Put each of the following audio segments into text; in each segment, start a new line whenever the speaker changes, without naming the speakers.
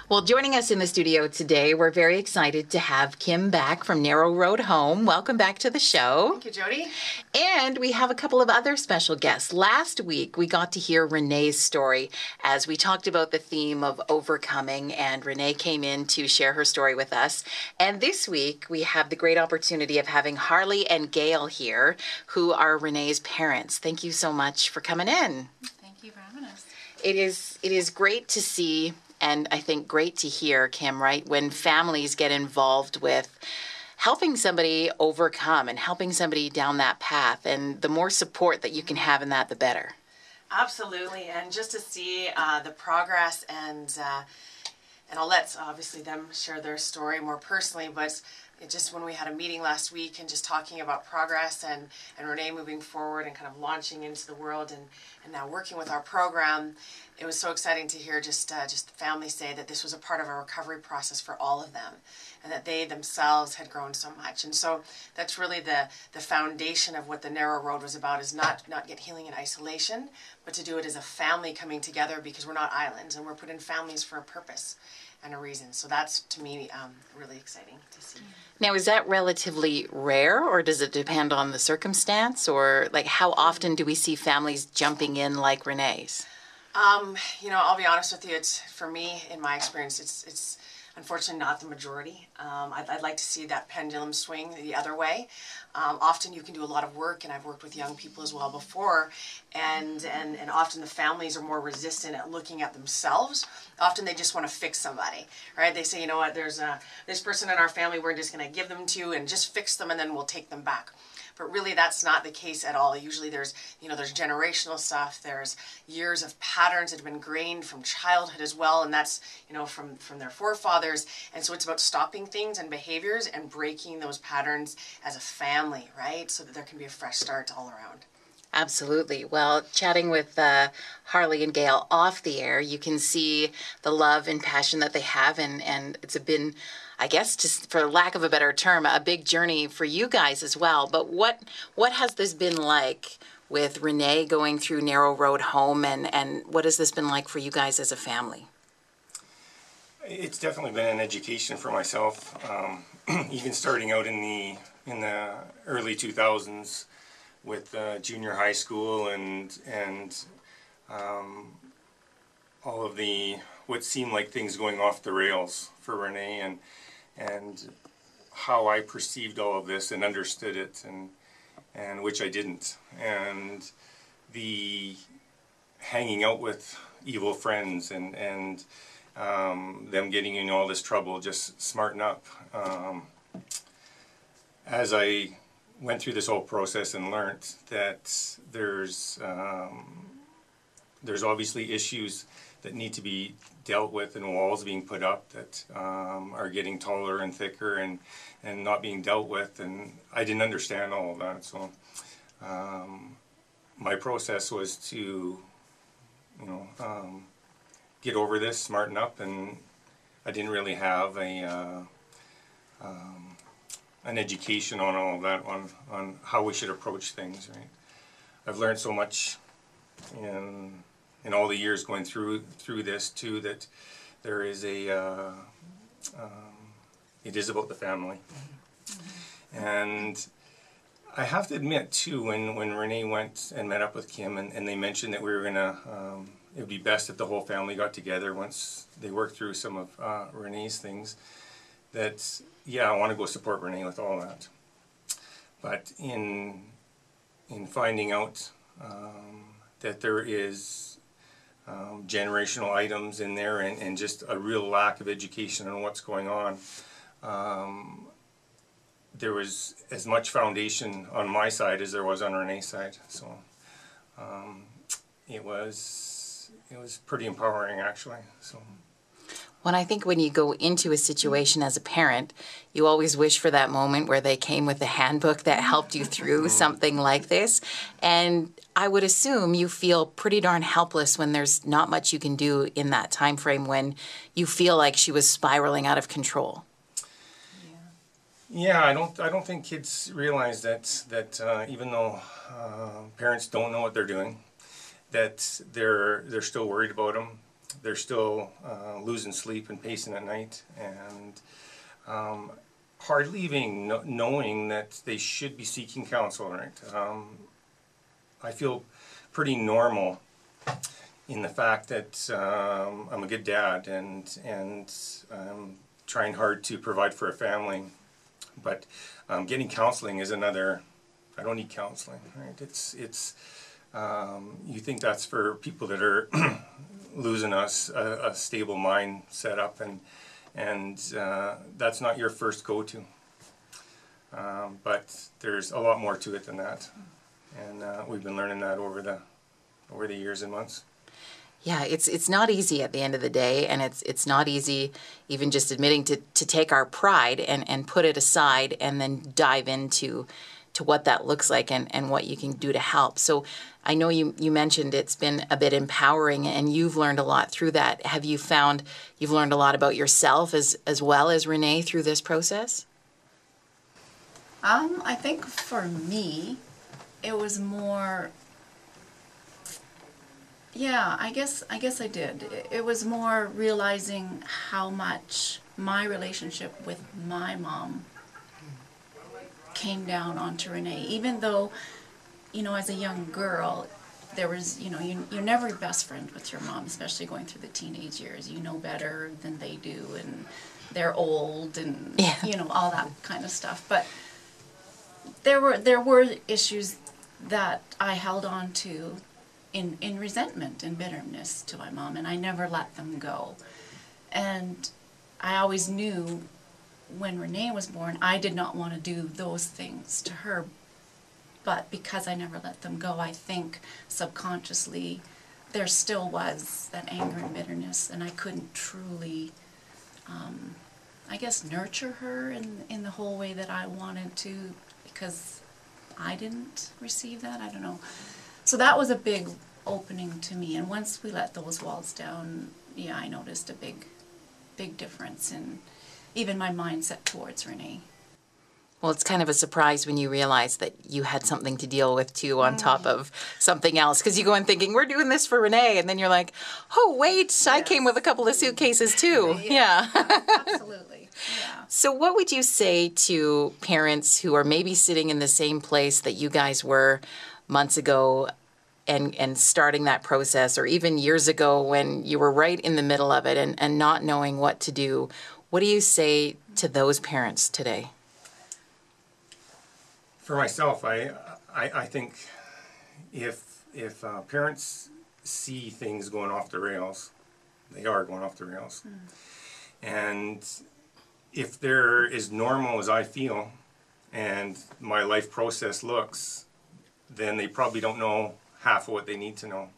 Well, joining us in the studio today, we're very excited to have Kim back from Narrow Road Home. Welcome back to the show.
Thank you, Jody.
And we have a couple of other special guests. Last week, we got to hear Renee's story as we talked about the theme of overcoming, and Renee came in to share her story with us. And this week, we have the great opportunity of having Harley and Gail here, who are Renee's parents. Thank you so much for coming in.
Thank you for having us.
It is great to see, and I think great to hear, Kim, right, when families get involved with helping somebody overcome and helping somebody down that path. And the more support that you can have in that, the better.
Absolutely, and just to see the progress, and I'll let obviously them share their story more personally, but it just when we had a meeting last week and just talking about progress and Rene moving forward and kind of launching into the world and now working with our program, it was so exciting to hear just the family say that this was a part of a recovery process for all of them, and that they themselves had grown so much. And so that's really the foundation of what the Narrow Road was about, is not get healing in isolation, but to do it as a family coming together, because we're not islands and we're put in families for a purpose and a reason. So that's, to me, really exciting to see.
Now, is that relatively rare, or does it depend on the circumstance, or like how often do we see families jumping in like Renee's?
I'll be honest with you. It's, for me, in my experience, it's unfortunately not the majority. I'd like to see that pendulum swing the other way. Often you can do a lot of work, and I've worked with young people as well before, and often the families are more resistant at looking at themselves. Often they just want to fix somebody, right? They say, you know what, there's this person in our family we're just going to give them to and just fix them, and then we'll take them back. But really, that's not the case at all. Usually there's generational stuff. There's years of patterns that have been ingrained from childhood as well, and that's, from their forefathers. And so it's about stopping things and behaviors and breaking those patterns as a family, right? So that there can be a fresh start all around.
Absolutely. Well, chatting with Harley and Gail off the air, you can see the love and passion that they have, and it's been, I guess, just for lack of a better term, a big journey for you guys as well. But what has this been like with Renee going through Narrow Road Home, and what has this been like for you guys as a family?
It's definitely been an education for myself, even starting out in the early 2000s with junior high school and all of the what seemed like things going off the rails for Rene, and how I perceived all of this and understood it, and which I didn't, and the hanging out with evil friends and them getting in all this trouble. Just smarten up. As I went through this whole process and learned that there's obviously issues that need to be dealt with, and walls being put up that are getting taller and thicker and not being dealt with, and I didn't understand all of that. So my process was to get over this, smarten up, and I didn't really have an education on all of that, on how we should approach things, right? I've learned so much in all the years going through this too, that there is it is about the family. And I have to admit too, when Rene went and met up with Kim, and they mentioned that we were gonna it would be best if the whole family got together once they worked through some of Rene's things, that yeah, I want to go support Rene with all that. But in finding out that there is generational items in there, and just a real lack of education on what's going on, there was as much foundation on my side as there was on Rene's side. So it was pretty empowering, actually. So.
Well, I think when you go into a situation as a parent, you always wish for that moment where they came with a handbook that helped you through something like this. And I would assume you feel pretty darn helpless when there's not much you can do in that time frame, when you feel like she was spiraling out of control.
Yeah, I don't think kids realize that even though parents don't know what they're doing, that they're still worried about them. they're still losing sleep and pacing at night, and hard leaving, knowing that they should be seeking counsel, right? I feel pretty normal in the fact that I'm a good dad, and I'm trying hard to provide for a family. But getting counseling is another. I don't need counseling, right? It's you think that's for people that are losing a stable mind set up, and that's not your first go-to. But there's a lot more to it than that, and we've been learning that over the years and months.
Yeah, it's not easy at the end of the day, and it's not easy even just admitting to take our pride and put it aside and then dive into what that looks like and what you can do to help. So I know you mentioned it's been a bit empowering, and you've learned a lot through that. Have you found you've learned a lot about yourself as well as Rene through this process?
I think for me, it was more. Yeah, I guess I did. It was more realizing how much my relationship with my mom came down onto Rene. Even though, as a young girl, there was, you're never best friend with your mom, especially going through the teenage years. You know better than they do, and they're old, and all that kind of stuff. But there were issues that I held on to in resentment and bitterness to my mom, and I never let them go. And I always knew when Rene was born, I did not want to do those things to her, but because I never let them go, I think subconsciously there still was that anger and bitterness, and I couldn't truly, I guess, nurture her in the whole way that I wanted to, because I didn't receive that. I don't know. So that was a big opening to me, and once we let those walls down, yeah, I noticed a big difference in even my mindset towards Rene.
Well, it's kind of a surprise when you realize that you had something to deal with too on top of something else, because you go in thinking, we're doing this for Rene, and then you're like, oh, wait, I came with a couple of suitcases too. Yeah.
Absolutely. Yeah.
So what would you say to parents who are maybe sitting in the same place that you guys were months ago and starting that process, or even years ago when you were right in the middle of it and not knowing what to do? What do you say to those parents today?
For myself, I think if parents see things going off the rails, they are going off the rails. And if they're as normal as I feel and my life process looks, then they probably don't know half of what they need to know.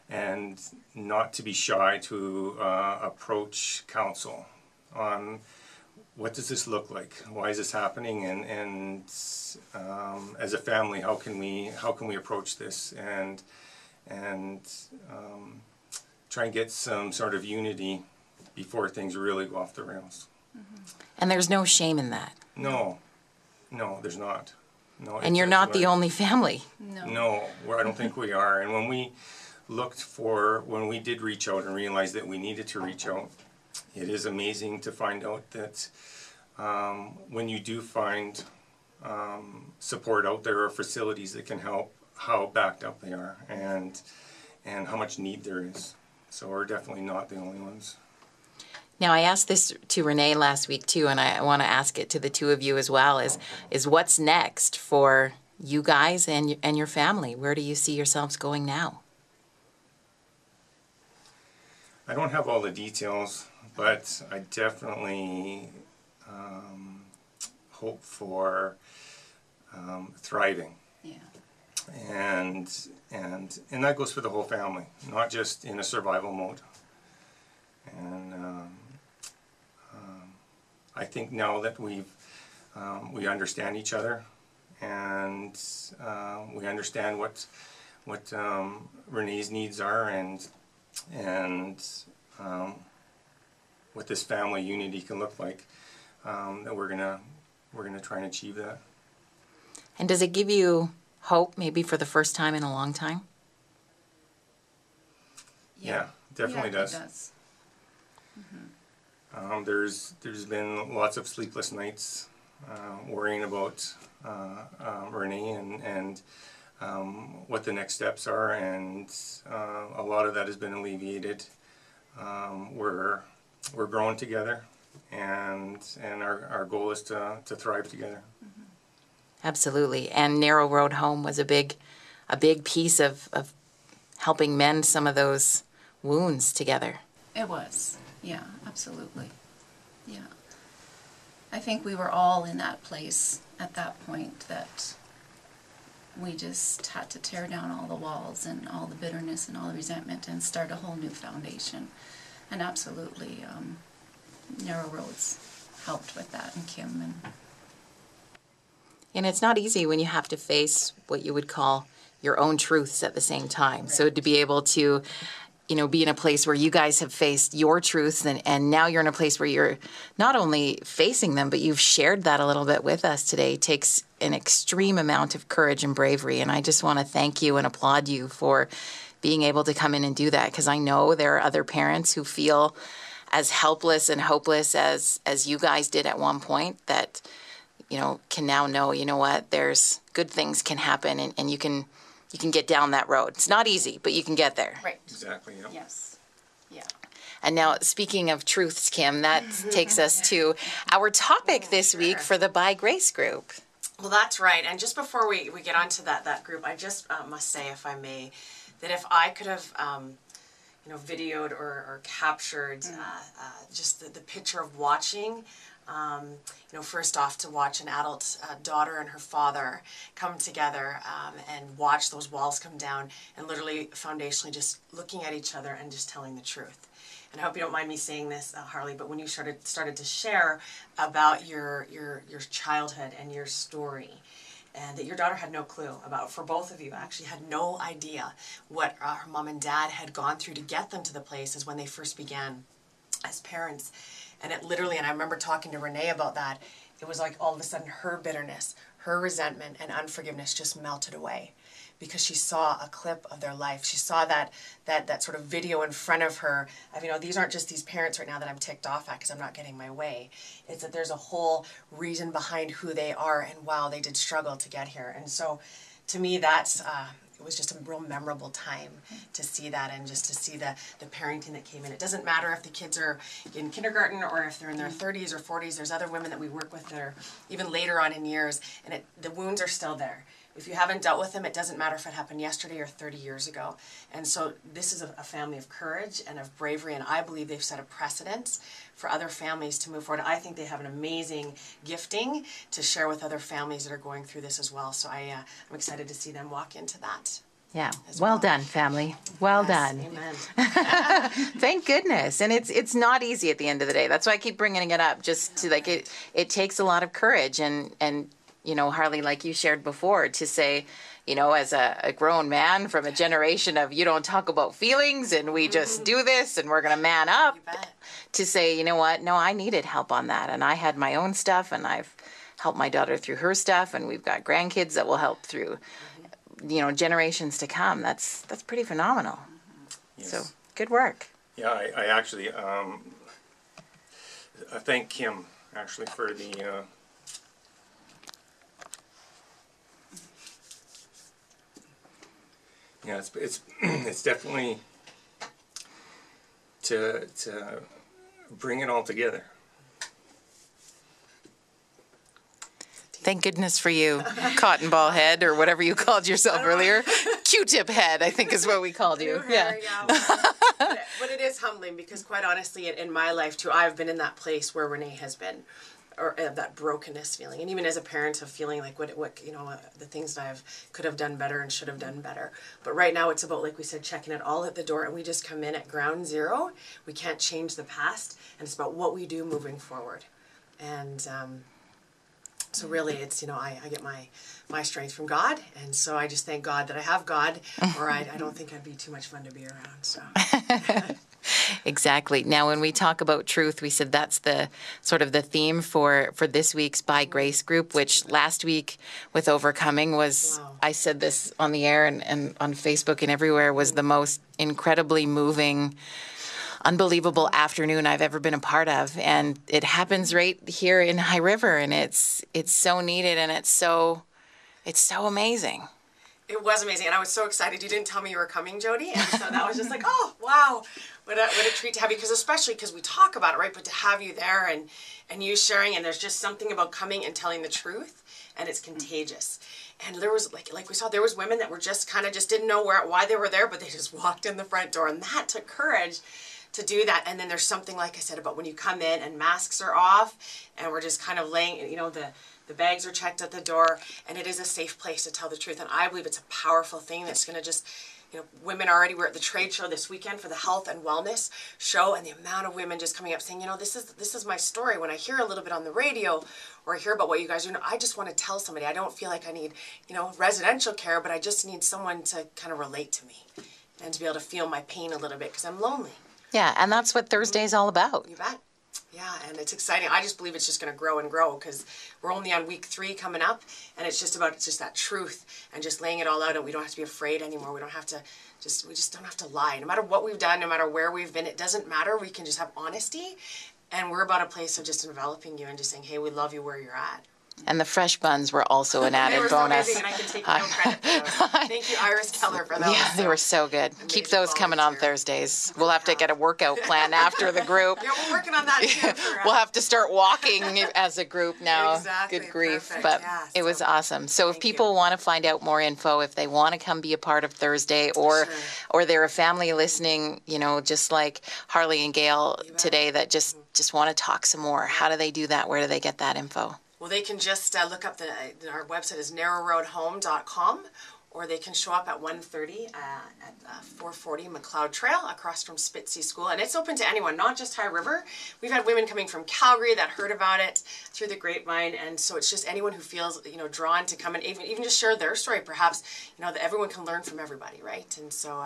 And not to be shy to approach counsel on what does this look like, why is this happening, and as a family, how can we approach this and try and get some sort of unity before things really go off the rails.
And there's no shame in that.
No, there's not. No,
and you're not the only family.
No, I don't think we are. And when we did reach out and realized that we needed to reach out, it is amazing to find out that when you do find support out there or facilities that can help, how backed up they are and how much need there is. So we're definitely not the only ones.
Now, I asked this to Rene last week too, and I want to ask it to the two of you as well, is what's next for you guys and your family? Where do you see yourselves going now?
I don't have all the details, but I definitely hope for thriving.
Yeah.
And that goes for the whole family, not just in a survival mode. And I think now that we understand each other, and we understand what Rene's needs are, and what this family unity can look like, that we're gonna try and achieve that.
And does it give you hope, maybe for the first time in a long time?
Yeah, definitely
Yeah,
does.
it does.
There's been lots of sleepless nights worrying about Rene and what the next steps are, and a lot of that has been alleviated. We're growing together, and our goal is to thrive together.
Absolutely. And Narrow Road Home was a big piece of helping mend some of those wounds together.
It was. Yeah, absolutely. Yeah. I think we were all in that place at that point that we just had to tear down all the walls and all the bitterness and all the resentment and start a whole new foundation. And absolutely, Narrow Roads helped with that, and Kim.
And it's not easy when you have to face what you would call your own truths at the same time. Right. So to be able to, be in a place where you guys have faced your truths, and now you're in a place where you're not only facing them, but you've shared that a little bit with us today, takes an extreme amount of courage and bravery. And I just want to thank you and applaud you for being able to come in and do that, because I know there are other parents who feel as helpless and hopeless as you guys did at one point that, can now know, what, there's good things can happen, and you can get down that road. It's not easy, but you can get there.
Right.
Exactly. Yep.
Yes. Yeah.
And now, speaking of truths, Kim, that takes us to our topic this week for the By Grace group.
Well, that's right. And just before we get onto that group, I just must say, if I may, that if I could have, videoed or captured just the picture of watching, first off, to watch an adult daughter and her father come together and watch those walls come down, and literally foundationally just looking at each other and just telling the truth. And I hope you don't mind me saying this, Harley, but when you started to share about your childhood and your story, and that your daughter had no clue about, for both of you actually had no idea what her mom and dad had gone through to get them to the places when they first began as parents. And it literally, and I remember talking to Rene about that, it was like all of a sudden her bitterness, her resentment and unforgiveness just melted away, because she saw a clip of their life. She saw that sort of video in front of her of, these aren't just these parents right now that I'm ticked off at because I'm not getting my way. It's that there's a whole reason behind who they are, and wow, they did struggle to get here. And so to me, that's it was just a real memorable time to see that, and just to see the parenting that came in. It doesn't matter if the kids are in kindergarten or if they're in their 30s or 40s. There's other women that we work with that are even later on in years, and the wounds are still there. If you haven't dealt with them, it doesn't matter if it happened yesterday or 30 years ago. And so this is a family of courage and of bravery, and I believe they've set a precedent for other families to move forward. I think they have an amazing gifting to share with other families that are going through this as well. So I'm excited to see them walk into that.
Yeah, well done, family. Well done.
Amen.
Thank goodness. And it's not easy at the end of the day. That's why I keep bringing it up. Just to it takes a lot of courage, and Harley, like you shared before, to say, as a grown man from a generation of you don't talk about feelings and we just do this and we're going to man up, to say, you know what, no, I needed help on that, and I had my own stuff, and I've helped my daughter through her stuff, and we've got grandkids that will help through generations to come. That's pretty phenomenal. Yes. So good work.
Yeah, I actually I thank Kim actually for the it's definitely to bring it all together.
Thank goodness for you, cotton ball head, or whatever you called yourself earlier. Q-tip head, I think is what we called you.
Yeah. But it is humbling, because quite honestly, in my life too, I've been in that place where Rene has been, or that brokenness feeling, and even as a parent of feeling like what the things that I could have done better and should have done better. But right now it's about, like we said, checking it all at the door, and we just come in at ground zero. We can't change the past, and it's about what we do moving forward. And so really, it's I get my strength from God, and so I just thank God that I have God, or I don't think I'd be too much fun to be around. So.
Exactly. Now, when we talk about truth, we said that's the sort of the theme for this week's By Grace group, which last week with Overcoming was,
Wow.
I said this on the air and on Facebook and everywhere, was the most incredibly moving, unbelievable afternoon I've ever been a part of. And it happens right here in High River, and it's so needed, and it's so amazing.
It was amazing, and I was so excited. You didn't tell me you were coming, Jody, and so that was just like, oh, wow, what a treat to have you, because especially because we talk about it, right, but to have you there and you sharing, and there's just something about coming and telling the truth, and it's contagious. And there was, like we saw, there was women that were just kind of just didn't know why they were there, but they just walked in the front door, and that took courage to do that. And then there's something, like I said, about when you come in and masks are off, and we're just kind of laying, the bags are checked at the door, and it is a safe place to tell the truth. And I believe it's a powerful thing that's going to just, women already were at the trade show this weekend for the health and wellness show, and the amount of women just coming up saying, this is my story. When I hear a little bit on the radio or I hear about what you guys do, I just want to tell somebody. I don't feel like I need, residential care, but I just need someone to kind of relate to me and to be able to feel my pain a little bit because I'm lonely.
Yeah, and that's what Thursday's all about.
You bet. Yeah, and it's exciting. I just believe it's just going to grow and grow because we're only on week 3 coming up, and it's just that truth and just laying it all out, and we don't have to be afraid anymore. We just don't have to lie. No matter what we've done, no matter where we've been, it doesn't matter. We can just have honesty, and we're about a place of just enveloping you and just saying, hey, we love you where you're at.
And the fresh buns were also an added
they were
bonus.
So amazing, and I can take no credit for those. Thank you, Iris Keller, for those.
Yeah, they were so good. Keep those coming on Thursdays. We'll have to get a workout plan after the group.
Yeah, we're working on that too.
We'll have to start walking as a group now.
Exactly.
Good grief.
Perfect.
But
yeah,
it was awesome. So if people want to find out more info, if they want to come be a part of Thursday, or they're a family listening, just like Harley and Gail today that just want to talk some more, how do they do that? Where do they get that info?
Well, they can just look up our website is narrowroadhome.com, or they can show up at 1:30 at 440 McLeod Trail across from Spitzy School. And it's open to anyone, not just High River. We've had women coming from Calgary that heard about it through the grapevine. And so it's just anyone who feels, drawn to come and even just share their story. Perhaps, that everyone can learn from everybody, right? And so...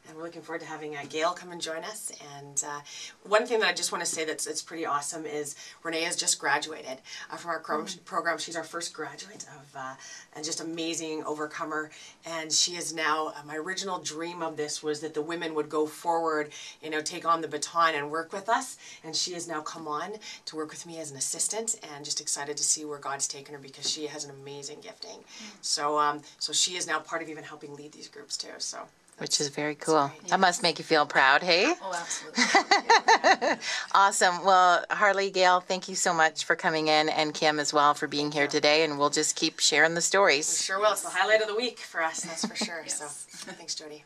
and we're looking forward to having Gail come and join us. And one thing that I just want to say it's pretty awesome is Rene has just graduated from our program. She's our first graduate of and just amazing overcomer. And she is now, my original dream of this was that the women would go forward, take on the baton and work with us. And she has now come on to work with me as an assistant, and just excited to see where God's taken her because she has an amazing gifting. So she is now part of even helping lead these groups too. So.
Which is very cool. That must make you feel proud, hey?
Oh, absolutely.
Awesome. Well, Harley, Gail, thank you so much for coming in, and Kim as well for being here today, and we'll just keep sharing the stories.
We sure will. It's the highlight of the week for us, that's for sure. Yes. So thanks, Jody.